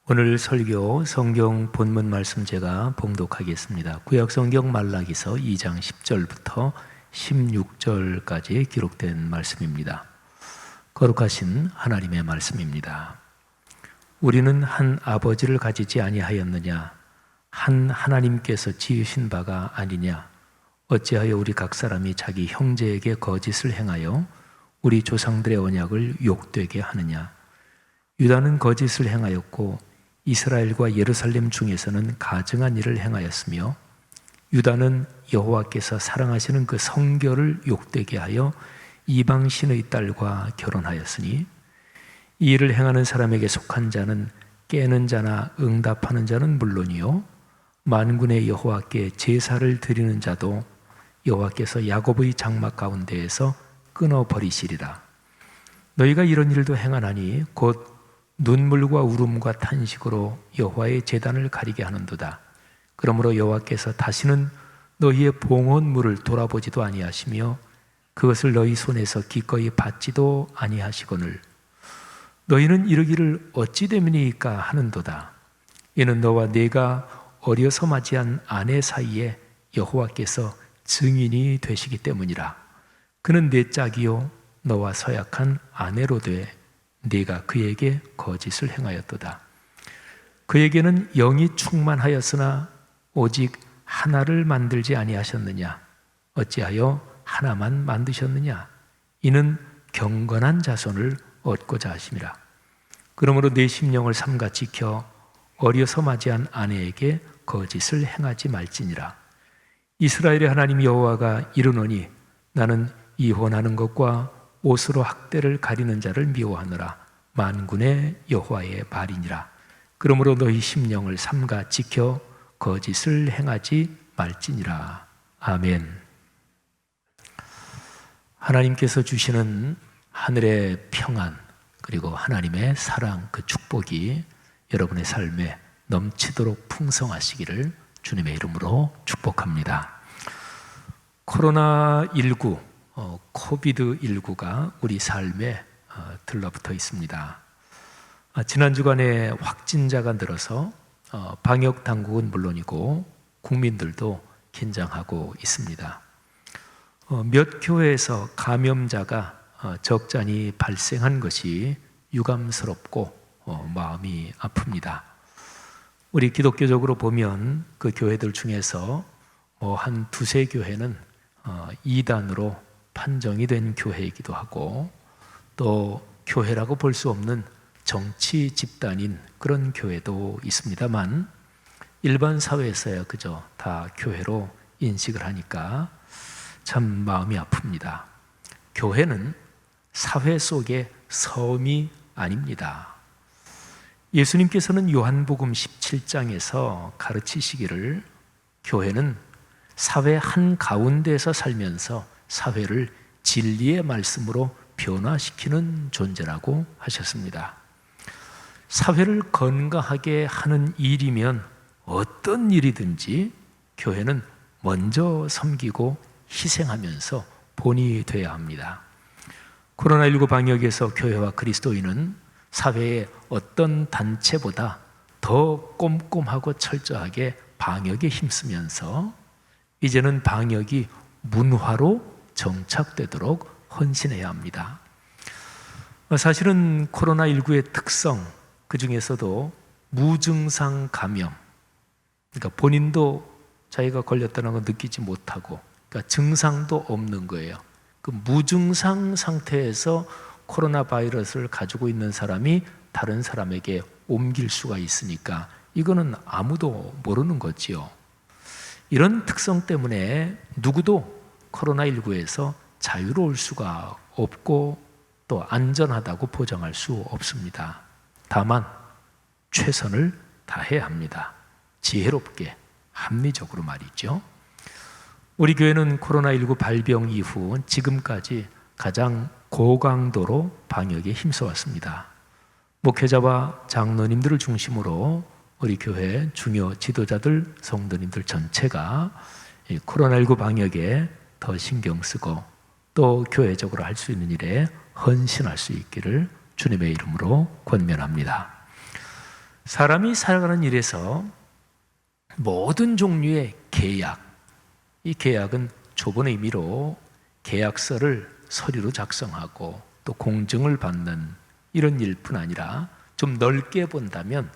오늘 설교 성경 본문 말씀 제가 봉독하겠습니다. 구약 성경 말라기서 2장 10절부터 16절까지 기록된 말씀입니다. 거룩하신 하나님의 말씀입니다. 우리는 한 아버지를 가지지 아니하였느냐? 한 하나님께서 지으신 바가 아니냐? 어찌하여 우리 각 사람이 자기 형제에게 거짓을 행하여 우리 조상들의 언약을 욕되게 하느냐? 유다는 거짓을 행하였고 이스라엘과 예루살렘 중에서는 가증한 일을 행하였으며 유다는 여호와께서 사랑하시는 그 성결을 욕되게 하여 이방신의 딸과 결혼하였으니 이 일을 행하는 사람에게 속한 자는 깨는 자나 응답하는 자는 물론이요 만군의 여호와께 제사를 드리는 자도 여호와께서 야곱의 장막 가운데에서 끊어버리시리라. 너희가 이런 일도 행하나니 곧 눈물과 울음과 탄식으로 여호와의 제단을 가리게 하는도다. 그러므로 여호와께서 다시는 너희의 봉헌물을 돌아보지도 아니하시며 그것을 너희 손에서 기꺼이 받지도 아니하시거늘 너희는 이르기를 어찌 됨이니까 하는도다. 이는 너와 내가 어려서 맞이한 아내 사이에 여호와께서 증인이 되시기 때문이라. 그는 내 짝이요 너와 서약한 아내로 돼 네가 그에게 거짓을 행하였도다. 그에게는 영이 충만하였으나 오직 하나를 만들지 아니하셨느냐? 어찌하여 하나만 만드셨느냐? 이는 경건한 자손을 얻고자 하심이라. 그러므로 내 심령을 삼가 지켜 어려서 맞이한 아내에게 거짓을 행하지 말지니라. 이스라엘의 하나님 여호와가 이르노니 나는 이혼하는 것과 옷으로 학대를 가리는 자를 미워하느라 만군의 여호와의 말이니라. 그러므로 너희 심령을 삼가 지켜 거짓을 행하지 말지니라. 아멘. 하나님께서 주시는 하늘의 평안 그리고 하나님의 사랑 그 축복이 여러분의 삶에 넘치도록 풍성하시기를 주님의 이름으로 축복합니다. 코로나19 코비드19가 우리 삶에 들러붙어 있습니다. 지난 주간에 확진자가 늘어서 방역 당국은 물론이고 국민들도 긴장하고 있습니다. 몇 교회에서 감염자가 적잖이 발생한 것이 유감스럽고 마음이 아픕니다. 우리 기독교적으로 보면 그 교회들 중에서 한 두세 교회는 이단으로 판정이 된 교회이기도 하고 또 교회라고 볼 수 없는 정치 집단인 그런 교회도 있습니다만 일반 사회에서야 그저 다 교회로 인식을 하니까 참 마음이 아픕니다. 교회는 사회 속의 섬이 아닙니다. 예수님께서는 요한복음 17장에서 가르치시기를 교회는 사회 한가운데에서 살면서 사회를 진리의 말씀으로 변화시키는 존재라고 하셨습니다. 사회를 건강하게 하는 일이면 어떤 일이든지 교회는 먼저 섬기고 희생하면서 본이 되어야 합니다. 코로나19 방역에서 교회와 그리스도인은 사회의 어떤 단체보다 더 꼼꼼하고 철저하게 방역에 힘쓰면서 이제는 방역이 문화로 정착되도록 헌신해야 합니다. 사실은 코로나19의 특성 그 중에서도 무증상 감염, 그러니까 본인도 자기가 걸렸다는 걸 느끼지 못하고 그러니까 증상도 없는 거예요. 그 무증상 상태에서 코로나 바이러스를 가지고 있는 사람이 다른 사람에게 옮길 수가 있으니까 이거는 아무도 모르는 거지요. 이런 특성 때문에 누구도 코로나19에서 자유로울 수가 없고 또 안전하다고 보장할 수 없습니다. 다만 최선을 다해야 합니다. 지혜롭게 합리적으로 말이죠. 우리 교회는 코로나19 발병 이후 지금까지 가장 고강도로 방역에 힘써왔습니다. 목회자와 장로님들을 중심으로 우리 교회 중요 지도자들, 성도님들 전체가 이 코로나19 방역에 더 신경 쓰고 또 교회적으로 할 수 있는 일에 헌신할 수 있기를 주님의 이름으로 권면합니다. 사람이 살아가는 일에서 모든 종류의 계약, 이 계약은 좁은 의미로 계약서를 서류로 작성하고 또 공증을 받는 이런 일뿐 아니라 좀 넓게 본다면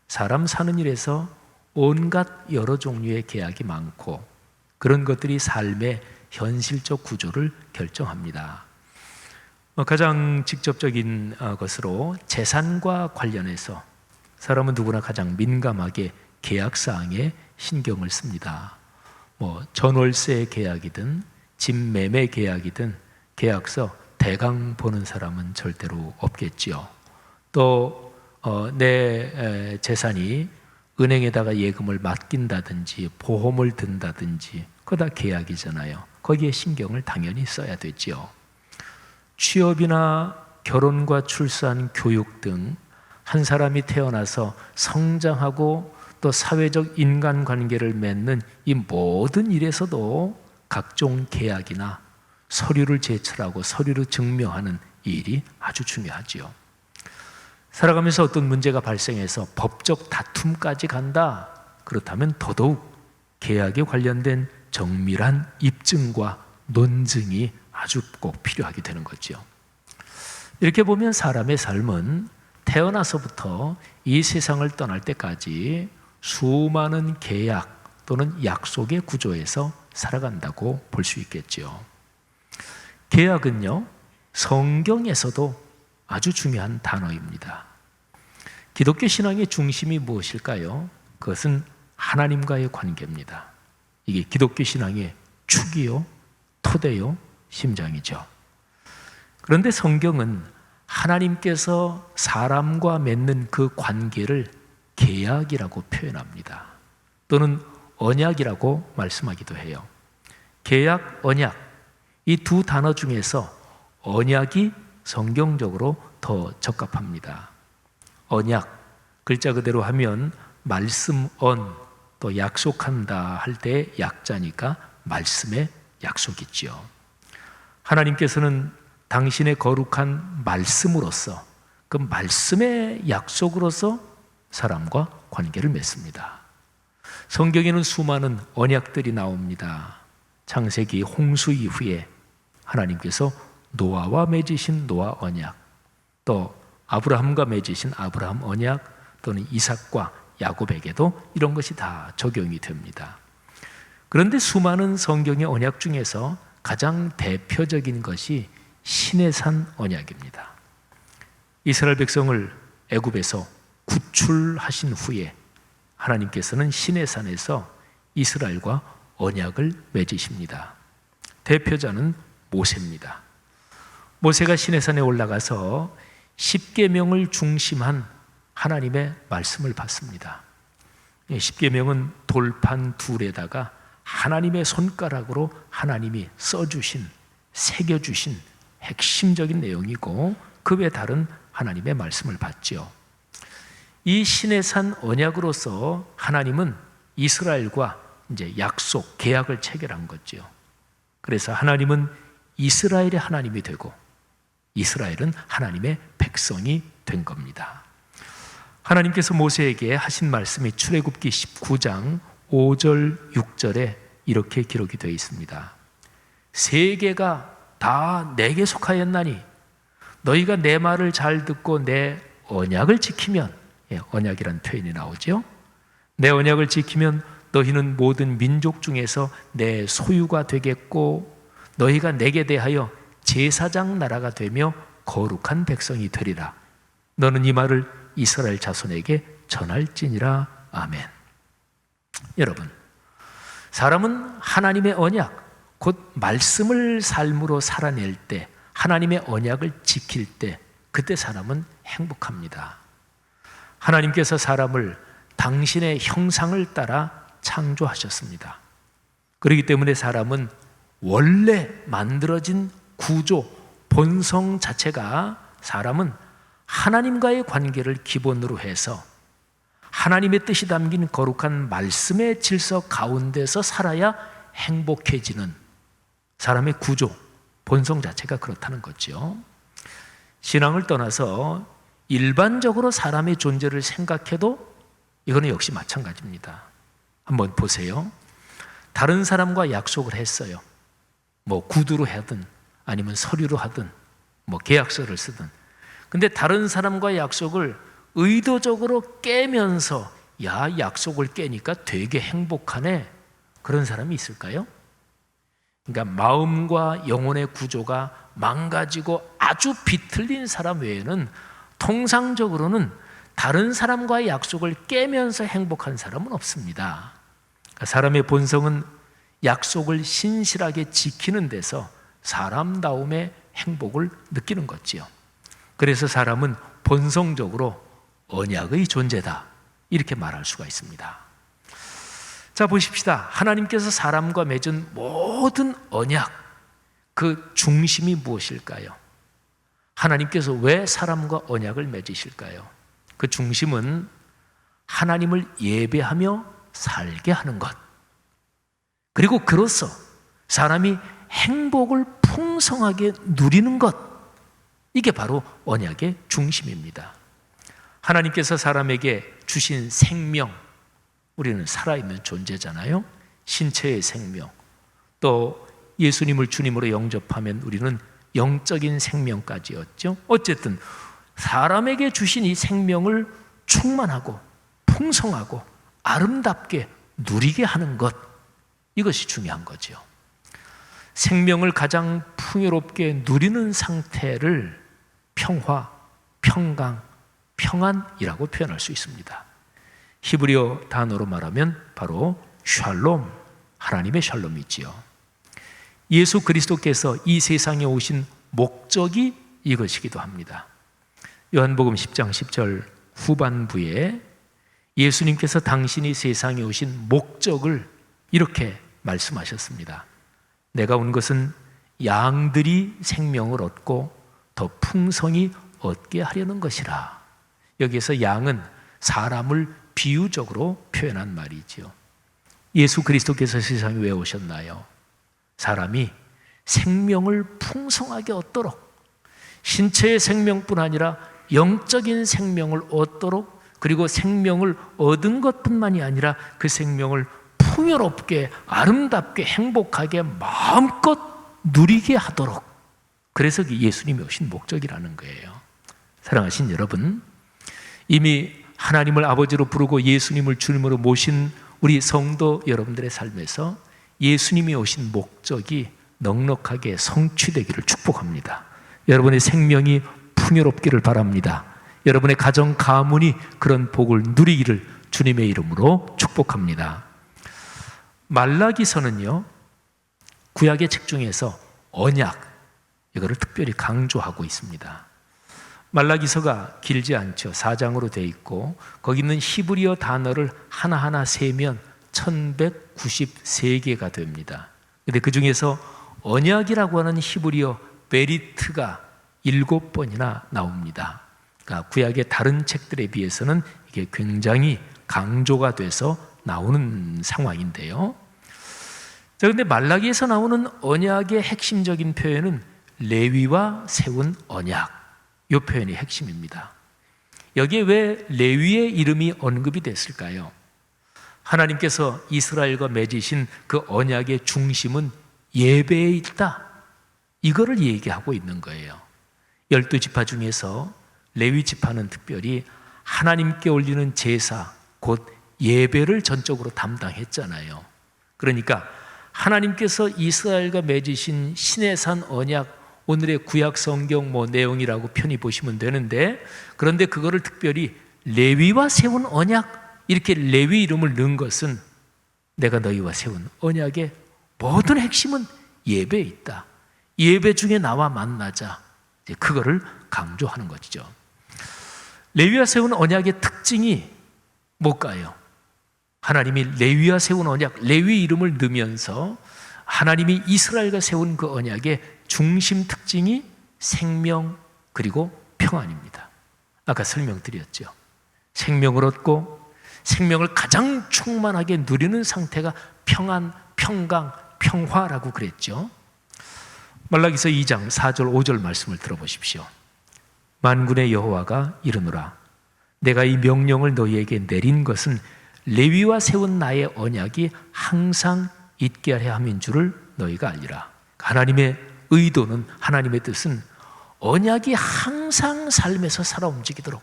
사람 사는 일에서 온갖 여러 종류의 계약이 많고 그런 것들이 삶의 현실적 구조를 결정합니다. 가장 직접적인 것으로 재산과 관련해서 사람은 누구나 가장 민감하게 계약사항에 신경을 씁니다. 전월세 계약이든 집 매매 계약이든 계약서 대강 보는 사람은 절대로 없겠지요. 또 내 재산이 은행에다가 예금을 맡긴다든지 보험을 든다든지 그거 다 계약이잖아요. 거기에 신경을 당연히 써야 되지요. 취업이나 결혼과 출산, 교육 등 한 사람이 태어나서 성장하고 또 사회적 인간관계를 맺는 이 모든 일에서도 각종 계약이나 서류를 제출하고 서류를 증명하는 일이 아주 중요하지요. 살아가면서 어떤 문제가 발생해서 법적 다툼까지 간다. 그렇다면 더더욱 계약에 관련된 정밀한 입증과 논증이 아주 꼭 필요하게 되는 거죠. 이렇게 보면 사람의 삶은 태어나서부터 이 세상을 떠날 때까지 수많은 계약 또는 약속의 구조에서 살아간다고 볼 수 있겠죠. 계약은요, 성경에서도 아주 중요한 단어입니다. 기독교 신앙의 중심이 무엇일까요? 그것은 하나님과의 관계입니다. 이게 기독교 신앙의 축이요, 토대요, 심장이죠. 그런데 성경은 하나님께서 사람과 맺는 그 관계를 계약이라고 표현합니다. 또는 언약이라고 말씀하기도 해요. 계약, 언약, 이 두 단어 중에서 언약이 성경적으로 더 적합합니다. 언약, 글자 그대로 하면 말씀, 또 약속한다 할 때 약자니까 말씀의 약속이지요. 하나님께서는 당신의 거룩한 말씀으로서 그 말씀의 약속으로서 사람과 관계를 맺습니다. 성경에는 수많은 언약들이 나옵니다. 창세기 홍수 이후에 하나님께서 노아와 맺으신 노아 언약, 또 아브라함과 맺으신 아브라함 언약, 또는 이삭과 야곱에게도 이런 것이 다 적용이 됩니다. 그런데 수많은 성경의 언약 중에서 가장 대표적인 것이 시내산 언약입니다. 이스라엘 백성을 애굽에서 구출하신 후에 하나님께서는 시내산에서 이스라엘과 언약을 맺으십니다. 대표자는 모세입니다. 모세가 시내산에 올라가서 십계명을 중심한 하나님의 말씀을 받습니다. 십계명은 돌판 둘에다가 하나님의 손가락으로 하나님이 써주신, 새겨주신 핵심적인 내용이고 그 외 다른 하나님의 말씀을 받죠. 이 시내산 언약으로서 하나님은 이스라엘과 이제 약속, 계약을 체결한 거죠. 그래서 하나님은 이스라엘의 하나님이 되고 이스라엘은 하나님의 백성이 된 겁니다. 하나님께서 모세에게 하신 말씀이 출애굽기 19장 5절, 6절에 이렇게 기록이 되어 있습니다. 세계가 다 내게 속하였나니 너희가 내 말을 잘 듣고 내 언약을 지키면, 언약이란 표현이 나오죠. 내 언약을 지키면 너희는 모든 민족 중에서 내 소유가 되겠고 너희가 내게 대하여 제사장 나라가 되며 거룩한 백성이 되리라. 너는 이 말을 이스라엘 자손에게 전할지니라. 아멘. 여러분, 사람은 하나님의 언약, 곧 말씀을 삶으로 살아낼 때, 하나님의 언약을 지킬 때, 그때 사람은 행복합니다. 하나님께서 사람을 당신의 형상을 따라 창조하셨습니다. 그렇기 때문에 사람은 원래 만들어진 구조, 본성 자체가 사람은 하나님과의 관계를 기본으로 해서 하나님의 뜻이 담긴 거룩한 말씀의 질서 가운데서 살아야 행복해지는 사람의 구조, 본성 자체가 그렇다는 거죠. 신앙을 떠나서 일반적으로 사람의 존재를 생각해도 이거는 역시 마찬가지입니다. 한번 보세요. 다른 사람과 약속을 했어요. 뭐 구두로 하든 아니면 서류로 하든 뭐 계약서를 쓰든. 근데 다른 사람과 약속을 의도적으로 깨면서 야, 약속을 깨니까 되게 행복하네, 그런 사람이 있을까요? 그러니까 마음과 영혼의 구조가 망가지고 아주 비틀린 사람 외에는 통상적으로는 다른 사람과의 약속을 깨면서 행복한 사람은 없습니다. 사람의 본성은 약속을 신실하게 지키는 데서 사람다움의 행복을 느끼는 거지요. 그래서 사람은 본성적으로 언약의 존재다, 이렇게 말할 수가 있습니다. 자, 보십시다. 하나님께서 사람과 맺은 모든 언약, 그 중심이 무엇일까요? 하나님께서 왜 사람과 언약을 맺으실까요? 그 중심은 하나님을 예배하며 살게 하는 것, 그리고 그로써 사람이 행복을 풍성하게 누리는 것, 이게 바로 언약의 중심입니다. 하나님께서 사람에게 주신 생명, 우리는 살아있는 존재잖아요. 신체의 생명, 또 예수님을 주님으로 영접하면 우리는 영적인 생명까지였죠. 어쨌든 사람에게 주신 이 생명을 충만하고 풍성하고 아름답게 누리게 하는 것, 이것이 중요한 거죠. 생명을 가장 풍요롭게 누리는 상태를 평화, 평강, 평안이라고 표현할 수 있습니다. 히브리어 단어로 말하면 바로 샬롬, 하나님의 샬롬이지요. 예수 그리스도께서 이 세상에 오신 목적이 이것이기도 합니다. 요한복음 10장 10절 후반부에 예수님께서 당신이 세상에 오신 목적을 이렇게 말씀하셨습니다. 내가 온 것은 양들이 생명을 얻고 더 풍성히 얻게 하려는 것이라. 여기에서 양은 사람을 비유적으로 표현한 말이지요. 예수 그리스도께서 세상에 왜 오셨나요? 사람이 생명을 풍성하게 얻도록, 신체의 생명뿐 아니라 영적인 생명을 얻도록, 그리고 생명을 얻은 것뿐만이 아니라 그 생명을 풍요롭게 아름답게 행복하게 마음껏 누리게 하도록, 그래서 예수님이 오신 목적이라는 거예요. 사랑하신 여러분, 이미 하나님을 아버지로 부르고 예수님을 주님으로 모신 우리 성도 여러분들의 삶에서 예수님이 오신 목적이 넉넉하게 성취되기를 축복합니다. 여러분의 생명이 풍요롭기를 바랍니다. 여러분의 가정 가문이 그런 복을 누리기를 주님의 이름으로 축복합니다. 말라기서는요, 구약의 책 중에서 언약, 이거를 특별히 강조하고 있습니다. 말라기서가 길지 않죠. 4장으로 되어 있고 거기 있는 히브리어 단어를 하나하나 세면 1193개가 됩니다. 그런데 그 중에서 언약이라고 하는 히브리어 베리트가 7번이나 나옵니다. 그러니까 구약의 다른 책들에 비해서는 이게 굉장히 강조가 돼서 나오는 상황인데요. 자, 근데 말라기에서 나오는 언약의 핵심적인 표현은 레위와 세운 언약, 이 표현이 핵심입니다. 여기에 왜 레위의 이름이 언급이 됐을까요? 하나님께서 이스라엘과 맺으신 그 언약의 중심은 예배에 있다, 이거를 얘기하고 있는 거예요. 12지파 중에서 레위 지파는 특별히 하나님께 올리는 제사, 곧 예배를 전적으로 담당했잖아요. 그러니까 하나님께서 이스라엘과 맺으신 시내산 언약, 오늘의 구약 성경 내용이라고 편히 보시면 되는데, 그런데 그거를 특별히 레위와 세운 언약, 이렇게 레위 이름을 넣은 것은 내가 너희와 세운 언약의 모든 핵심은 예배에 있다. 예배 중에 나와 만나자. 그거를 강조하는 것이죠. 레위와 세운 언약의 특징이 뭘까요? 하나님이 레위와 세운 언약, 레위 이름을 넣으면서 하나님이 이스라엘과 세운 그 언약의 중심 특징이 생명 그리고 평안입니다. 아까 설명드렸죠. 생명을 얻고 생명을 가장 충만하게 누리는 상태가 평안, 평강, 평화라고 그랬죠. 말라기서 2장 4절 5절 말씀을 들어보십시오. 만군의 여호와가 이르노라. 내가 이 명령을 너희에게 내린 것은 레위와 세운 나의 언약이 항상 있게 하려 함인 줄을 너희가 알리라. 하나님의 의도는, 하나님의 뜻은 언약이 항상 삶에서 살아 움직이도록,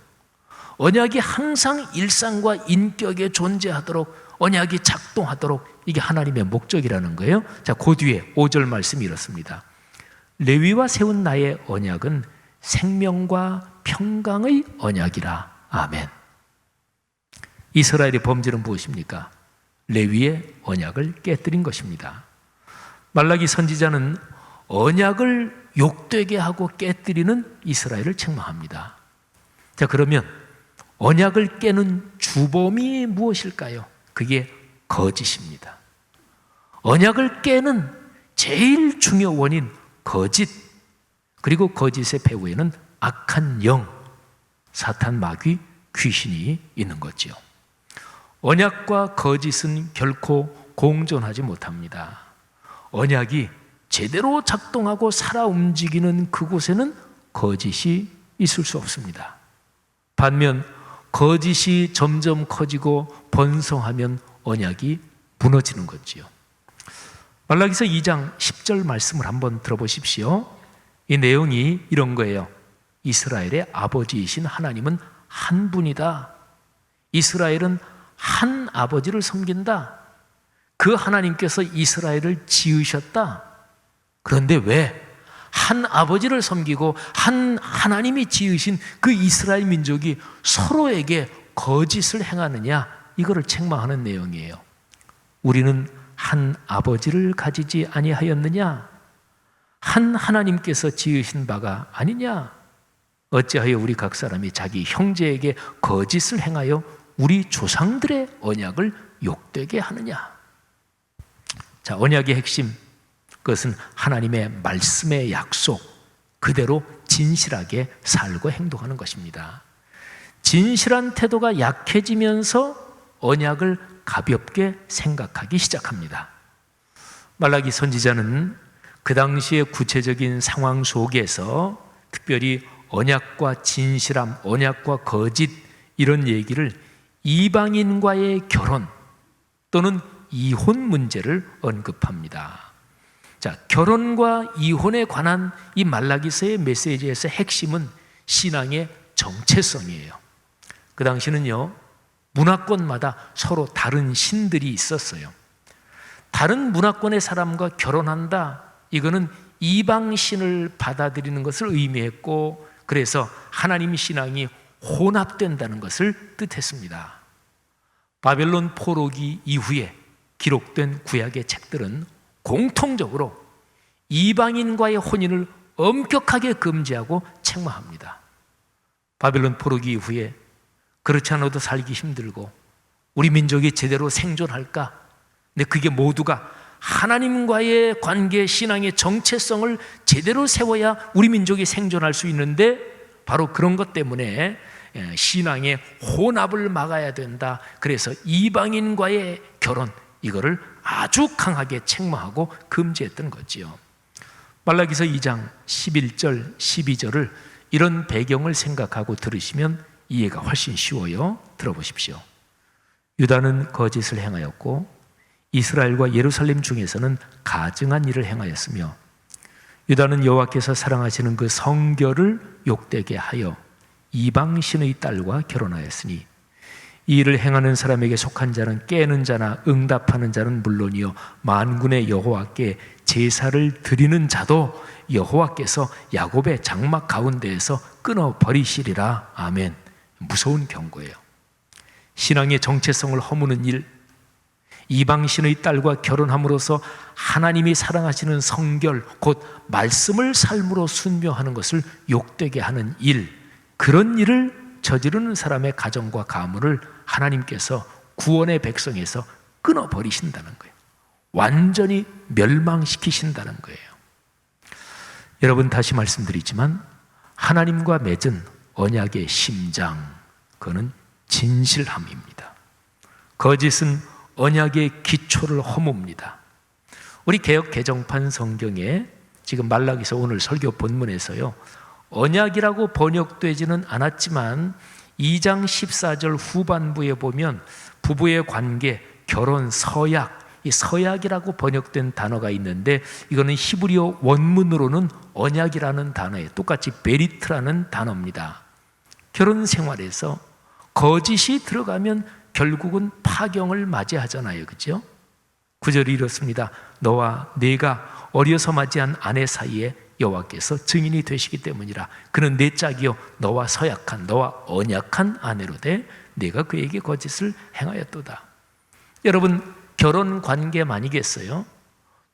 언약이 항상 일상과 인격에 존재하도록, 언약이 작동하도록, 이게 하나님의 목적이라는 거예요. 자, 그 뒤에 5절 말씀이 이렇습니다. 레위와 세운 나의 언약은 생명과 평강의 언약이라. 아멘. 이스라엘의 범죄는 무엇입니까? 레위의 언약을 깨뜨린 것입니다. 말라기 선지자는 언약을 욕되게 하고 깨뜨리는 이스라엘을 책망합니다. 자, 그러면 언약을 깨는 주범이 무엇일까요? 그게 거짓입니다. 언약을 깨는 제일 중요 원인, 거짓, 그리고 거짓의 배후에는 악한 영, 사탄, 마귀, 귀신이 있는 거지요. 언약과 거짓은 결코 공존하지 못합니다. 언약이 제대로 작동하고 살아 움직이는 그곳에는 거짓이 있을 수 없습니다. 반면 거짓이 점점 커지고 번성하면 언약이 무너지는 거지요. 말라기서 2장 10절 말씀을 한번 들어보십시오. 이 내용이 이런 거예요. 이스라엘의 아버지이신 하나님은 한 분이다. 이스라엘은 한 아버지를 섬긴다. 그 하나님께서 이스라엘을 지으셨다. 그런데 왜 한 아버지를 섬기고 한 하나님이 지으신 그 이스라엘 민족이 서로에게 거짓을 행하느냐, 이거를 책망하는 내용이에요. 우리는 한 아버지를 가지지 아니하였느냐? 한 하나님께서 지으신 바가 아니냐? 어찌하여 우리 각 사람이 자기 형제에게 거짓을 행하여 우리 조상들의 언약을 욕되게 하느냐? 자, 언약의 핵심, 그것은 하나님의 말씀의 약속 그대로 진실하게 살고 행동하는 것입니다. 진실한 태도가 약해지면서 언약을 가볍게 생각하기 시작합니다. 말라기 선지자는 그 당시의 구체적인 상황 속에서 특별히 언약과 진실함, 언약과 거짓, 이런 얘기를 이방인과의 결혼 또는 이혼 문제를 언급합니다. 자, 결혼과 이혼에 관한 이 말라기서의 메시지에서 핵심은 신앙의 정체성이에요. 그 당시는요, 문화권마다 서로 다른 신들이 있었어요. 다른 문화권의 사람과 결혼한다, 이거는 이방신을 받아들이는 것을 의미했고, 그래서 하나님 신앙이 혼합된다는 것을 뜻했습니다. 바벨론 포로기 이후에 기록된 구약의 책들은 공통적으로 이방인과의 혼인을 엄격하게 금지하고 책망합니다. 바벨론 포로기 이후에 그렇지 않아도 살기 힘들고 우리 민족이 제대로 생존할까? 근데 그게 모두가 하나님과의 관계, 신앙의 정체성을 제대로 세워야 우리 민족이 생존할 수 있는데, 바로 그런 것 때문에 신앙의 혼합을 막아야 된다. 그래서 이방인과의 결혼, 이거를 아주 강하게 책망하고 금지했던 거지요. 말라기서 2장 11절, 12절을 이런 배경을 생각하고 들으시면 이해가 훨씬 쉬워요. 들어보십시오. 유다는 거짓을 행하였고 이스라엘과 예루살렘 중에서는 가증한 일을 행하였으며, 유다는 여호와께서 사랑하시는 그 성결을 욕되게 하여 이방신의 딸과 결혼하였으니, 이 일을 행하는 사람에게 속한 자는 깨는 자나 응답하는 자는 물론이요 만군의 여호와께 제사를 드리는 자도 여호와께서 야곱의 장막 가운데에서 끊어버리시리라. 아멘. 무서운 경고예요. 신앙의 정체성을 허무는 일, 이방신의 딸과 결혼함으로써 하나님이 사랑하시는 성결, 곧 말씀을 삶으로 순묘하는 것을 욕되게 하는 일, 그런 일을 저지르는 사람의 가정과 가문을 하나님께서 구원의 백성에서 끊어버리신다는 거예요. 완전히 멸망시키신다는 거예요. 여러분, 다시 말씀드리지만 하나님과 맺은 언약의 심장, 그거는 진실함입니다. 거짓은 언약의 기초를 허뭅니다. 우리 개역 개정판 성경에 지금 말라기서 오늘 설교 본문에서요, 언약이라고 번역되지는 않았지만 2장 14절 후반부에 보면 부부의 관계, 결혼, 서약, 이 서약이라고 번역된 단어가 있는데 이거는 히브리어 원문으로는 언약이라는 단어에 똑같이 베리트라는 단어입니다. 결혼 생활에서 거짓이 들어가면 결국은 파경을 맞이하잖아요. 그렇죠? 구절이 이렇습니다. 너와 네가 어려서 맞이한 아내 사이에 여호와께서 증인이 되시기 때문이라. 그는 내 짝이요 너와 서약한 너와 언약한 아내로 돼 네가 그에게 거짓을 행하였도다. 여러분, 결혼 관계만이겠어요?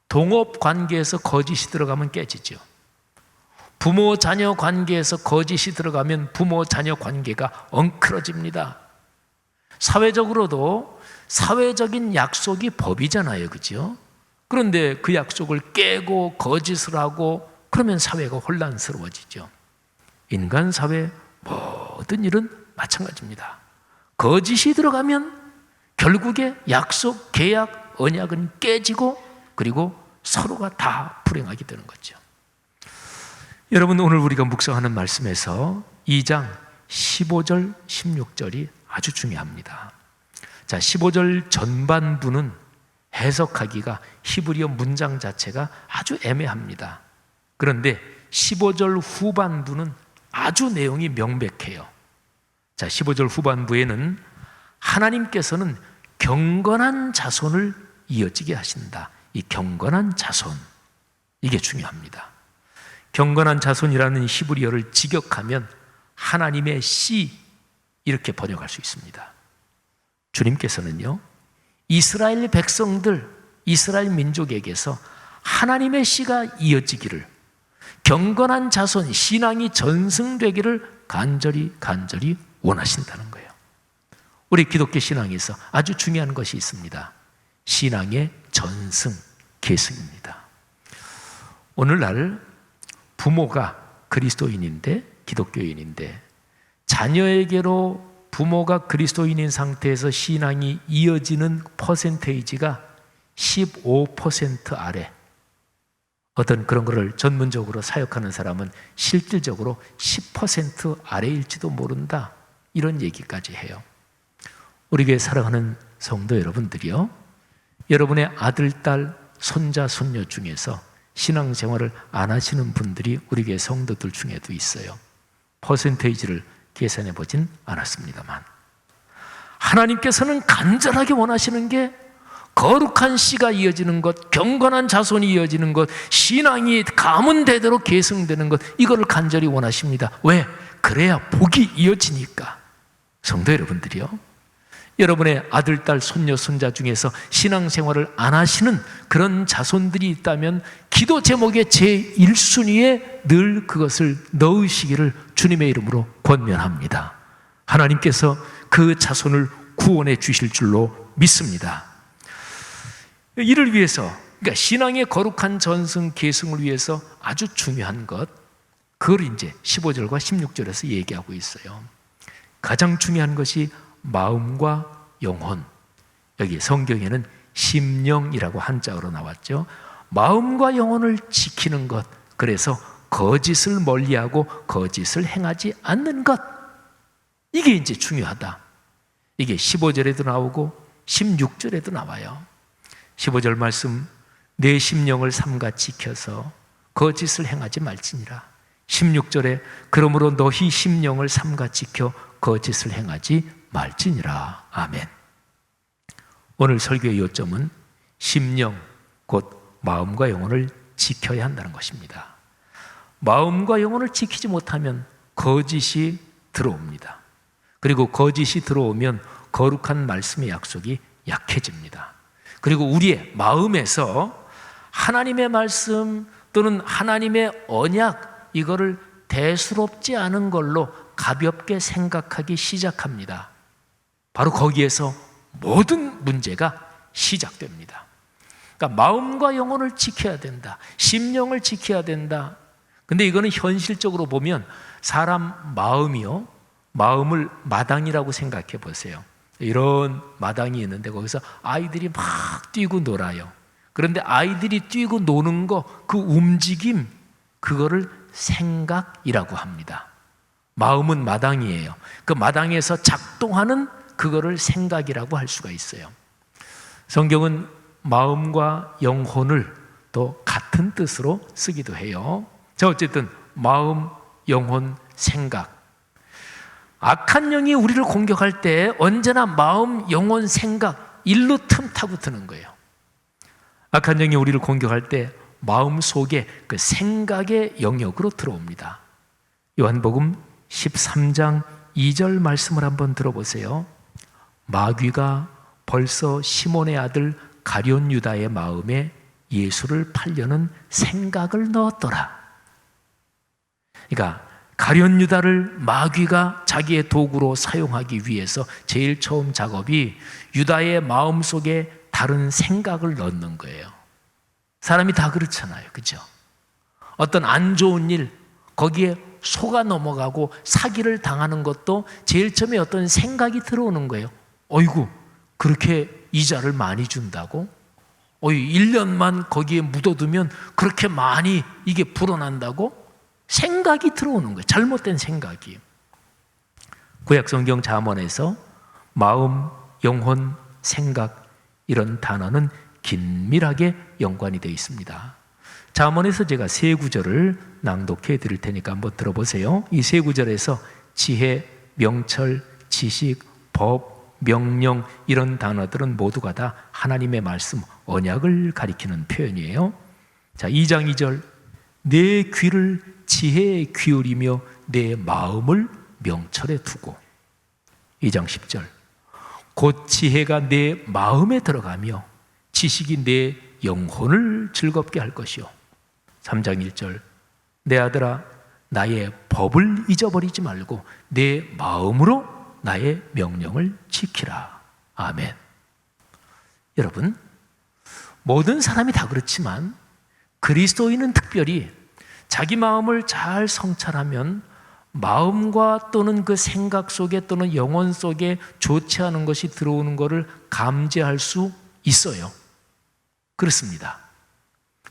동업 관계에서 거짓이 들어가면 깨지죠. 부모 자녀 관계에서 거짓이 들어가면 부모 자녀 관계가 엉클어집니다. 사회적으로도 사회적인 약속이 법이잖아요. 그죠? 그런데 그 약속을 깨고 거짓을 하고 그러면 사회가 혼란스러워지죠. 인간 사회 모든 일은 마찬가지입니다. 거짓이 들어가면 결국에 약속, 계약, 언약은 깨지고 그리고 서로가 다 불행하게 되는 거죠. 여러분, 오늘 우리가 묵상하는 말씀에서 2장 15절, 16절이 아주 중요합니다. 자, 15절 전반부는 해석하기가 히브리어 문장 자체가 아주 애매합니다. 그런데 15절 후반부는 아주 내용이 명백해요. 자, 15절 후반부에는 하나님께서는 경건한 자손을 이어지게 하신다. 이 경건한 자손, 이게 중요합니다. 경건한 자손이라는 히브리어를 직역하면 하나님의 씨, 이렇게 번역할 수 있습니다. 주님께서는요, 이스라엘 백성들, 이스라엘 민족에게서 하나님의 씨가 이어지기를, 경건한 자손, 신앙이 전승되기를 간절히 원하신다는 거예요. 우리 기독교 신앙에서 아주 중요한 것이 있습니다. 신앙의 전승, 계승입니다. 오늘날 부모가 그리스도인인데, 기독교인인데 자녀에게로 부모가 그리스도인인 상태에서 신앙이 이어지는 퍼센테이지가 15% 아래, 어떤 그런 거를 전문적으로 사역하는 사람은 실질적으로 10% 아래일지도 모른다, 이런 얘기까지 해요. 우리 교회 사랑하는 성도 여러분들이요, 여러분의 아들, 딸, 손자, 손녀 중에서 신앙생활을 안 하시는 분들이 우리 교회 성도들 중에도 있어요. 퍼센테이지를 계산해 보진 않았습니다만 하나님께서는 간절하게 원하시는 게 거룩한 씨가 이어지는 것, 경건한 자손이 이어지는 것, 신앙이 가문대대로 계승되는 것, 이거를 간절히 원하십니다. 왜? 그래야 복이 이어지니까. 성도 여러분들이요, 여러분의 아들, 딸, 손녀, 손자 중에서 신앙생활을 안 하시는 그런 자손들이 있다면 기도 제목의 제1순위에 늘 그것을 넣으시기를 주님의 이름으로 권면합니다. 하나님께서 그 자손을 구원해 주실 줄로 믿습니다. 이를 위해서, 그러니까 신앙의 거룩한 전승 계승을 위해서 아주 중요한 것, 그걸 이제 15절과 16절에서 얘기하고 있어요. 가장 중요한 것이 마음과 영혼, 여기 성경에는 심령이라고 한자어로 나왔죠. 마음과 영혼을 지키는 것, 그래서 거짓을 멀리하고 거짓을 행하지 않는 것, 이게 이제 중요하다. 이게 15절에도 나오고 16절에도 나와요. 15절 말씀, 내 심령을 삼가 지켜서 거짓을 행하지 말지니라. 16절에 그러므로 너희 심령을 삼가 지켜 거짓을 행하지 말지니라. 아멘. 오늘 설교의 요점은 심령, 곧 마음과 영혼을 지켜야 한다는 것입니다. 마음과 영혼을 지키지 못하면 거짓이 들어옵니다. 그리고 거짓이 들어오면 거룩한 말씀의 약속이 약해집니다. 그리고 우리의 마음에서 하나님의 말씀 또는 하나님의 언약, 이거를 대수롭지 않은 걸로 가볍게 생각하기 시작합니다. 바로 거기에서 모든 문제가 시작됩니다. 그러니까 마음과 영혼을 지켜야 된다, 심령을 지켜야 된다. 근데 이거는 현실적으로 보면 사람 마음이요, 마음을 마당이라고 생각해 보세요. 이런 마당이 있는데 거기서 아이들이 막 뛰고 놀아요. 그런데 아이들이 뛰고 노는 거, 그 움직임, 그거를 생각이라고 합니다. 마음은 마당이에요. 그 마당에서 작동하는 그거를 생각이라고 할 수가 있어요. 성경은 마음과 영혼을 또 같은 뜻으로 쓰기도 해요. 자, 어쨌든 마음, 영혼, 생각. 악한 영이 우리를 공격할 때 언제나 마음, 영혼, 생각 일로 틈타고 드는 거예요. 악한 영이 우리를 공격할 때 마음 속에 그 생각의 영역으로 들어옵니다. 요한복음 13장 2절 말씀을 한번 들어보세요. 마귀가 벌써 시몬의 아들 가룟 유다의 마음에 예수를 팔려는 생각을 넣었더라. 그러니까 가룟 유다를 마귀가 자기의 도구로 사용하기 위해서 제일 처음 작업이 유다의 마음속에 다른 생각을 넣는 거예요. 사람이 다 그렇잖아요. 그죠? 어떤 안 좋은 일, 거기에 속아 넘어가고 사기를 당하는 것도 제일 처음에 어떤 생각이 들어오는 거예요. 어이구, 그렇게 이자를 많이 준다고? 1년만 거기에 묻어두면 그렇게 많이 이게 불어난다고? 생각이 들어오는 거예요. 잘못된 생각이. 구약성경 잠언에서 마음, 영혼, 생각 이런 단어는 긴밀하게 연관이 되어 있습니다. 잠언에서 제가 세 구절을 낭독해 드릴 테니까 한번 들어보세요. 이 세 구절에서 지혜, 명철, 지식, 법, 명령 이런 단어들은 모두가 다 하나님의 말씀, 언약을 가리키는 표현이에요. 자, 2장 2절 내 귀를 지혜에 기울이며 내 마음을 명철에 두고. 2장 10절 곧 지혜가 내 마음에 들어가며 지식이 내 영혼을 즐겁게 할 것이요. 3장 1절 내 아들아 나의 법을 잊어버리지 말고 내 마음으로 나의 명령을 지키라. 아멘. 여러분, 모든 사람이 다 그렇지만 그리스도인은 특별히 자기 마음을 잘 성찰하면 마음과 또는 그 생각 속에 또는 영혼 속에 좋지 않은 것이 들어오는 것을 감지할 수 있어요. 그렇습니다.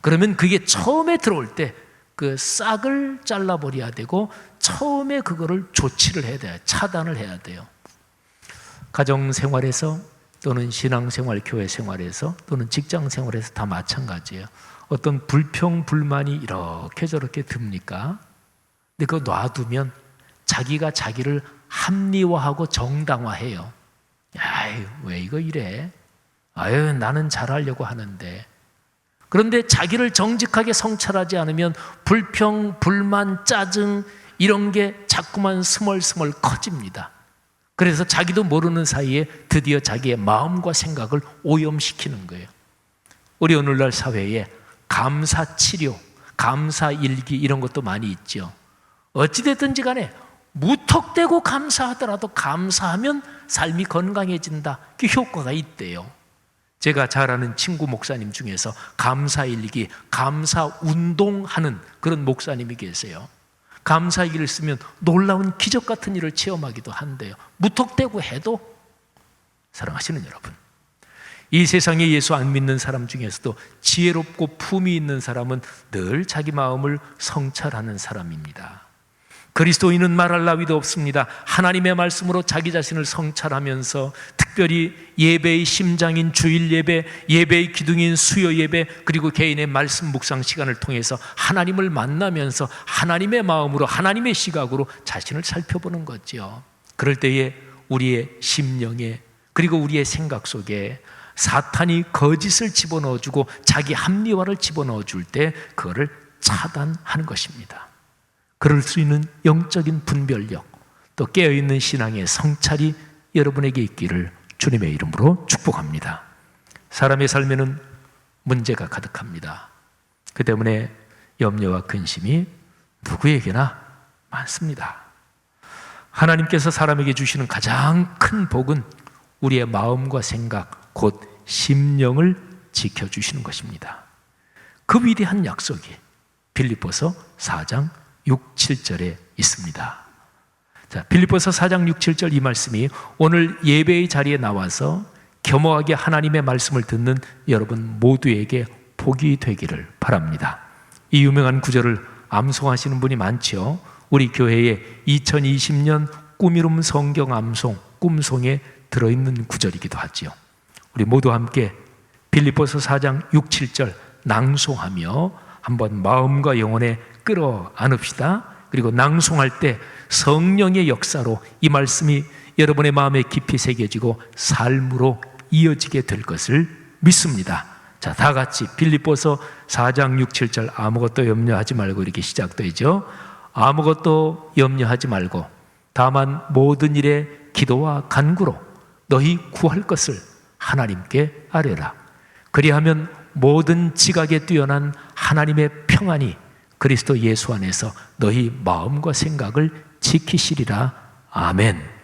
그러면 그게 처음에 들어올 때 그 싹을 잘라버려야 되고 처음에 그거를 조치를 해야 돼요. 차단을 해야 돼요. 가정생활에서 또는 신앙생활, 교회생활에서 또는 직장생활에서 다 마찬가지예요. 어떤 불평, 불만이 이렇게 저렇게 듭니까? 근데 그거 놔두면 자기가 자기를 합리화하고 정당화해요. 아유, 왜 이거 이래? 아유, 나는 잘하려고 하는데. 그런데 자기를 정직하게 성찰하지 않으면 불평, 불만, 짜증 이런 게 자꾸만 스멀스멀 커집니다. 그래서 자기도 모르는 사이에 드디어 자기의 마음과 생각을 오염시키는 거예요. 우리 오늘날 사회에 감사치료, 감사일기 이런 것도 많이 있죠. 어찌됐든지 간에 무턱대고 감사하더라도 감사하면 삶이 건강해진다. 그 효과가 있대요. 제가 잘 아는 친구 목사님 중에서 감사일기, 감사운동하는 그런 목사님이 계세요. 감사일기를 쓰면 놀라운 기적 같은 일을 체험하기도 한대요. 무턱대고 해도. 사랑하시는 여러분, 이 세상에 예수 안 믿는 사람 중에서도 지혜롭고 품위 있는 사람은 늘 자기 마음을 성찰하는 사람입니다. 그리스도인은 말할 나위도 없습니다. 하나님의 말씀으로 자기 자신을 성찰하면서 특별히 예배의 심장인 주일 예배, 예배의 기둥인 수요 예배, 그리고 개인의 말씀 묵상 시간을 통해서 하나님을 만나면서 하나님의 마음으로, 하나님의 시각으로 자신을 살펴보는 거죠. 그럴 때에 우리의 심령에 그리고 우리의 생각 속에 사탄이 거짓을 집어넣어주고 자기 합리화를 집어넣어줄 때 그거를 차단하는 것입니다. 그럴 수 있는 영적인 분별력, 또 깨어있는 신앙의 성찰이 여러분에게 있기를 주님의 이름으로 축복합니다. 사람의 삶에는 문제가 가득합니다. 그 때문에 염려와 근심이 누구에게나 많습니다. 하나님께서 사람에게 주시는 가장 큰 복은 우리의 마음과 생각, 곧 심령을 지켜주시는 것입니다. 그 위대한 약속이 빌립보서 4장 6, 7절에 있습니다. 자, 빌립보서 4장 6, 7절 이 말씀이 오늘 예배의 자리에 나와서 겸허하게 하나님의 말씀을 듣는 여러분 모두에게 복이 되기를 바랍니다. 이 유명한 구절을 암송하시는 분이 많죠. 우리 교회의 2020년 꿈이룸 성경 암송, 꿈송에 들어있는 구절이기도 하지요. 우리 모두 함께 빌립보서 4장 6, 7절 낭송하며 한번 마음과 영혼에 끌어안읍시다. 그리고 낭송할 때 성령의 역사로 이 말씀이 여러분의 마음에 깊이 새겨지고 삶으로 이어지게 될 것을 믿습니다. 자, 다 같이 빌립보서 4장 6, 7절 아무것도 염려하지 말고 이렇게 시작되죠. 아무것도 염려하지 말고 다만 모든 일에 기도와 간구로 너희 구할 것을 하나님께 아뢰라. 그리하면 모든 지각에 뛰어난 하나님의 평안이 그리스도 예수 안에서 너희 마음과 생각을 지키시리라. 아멘.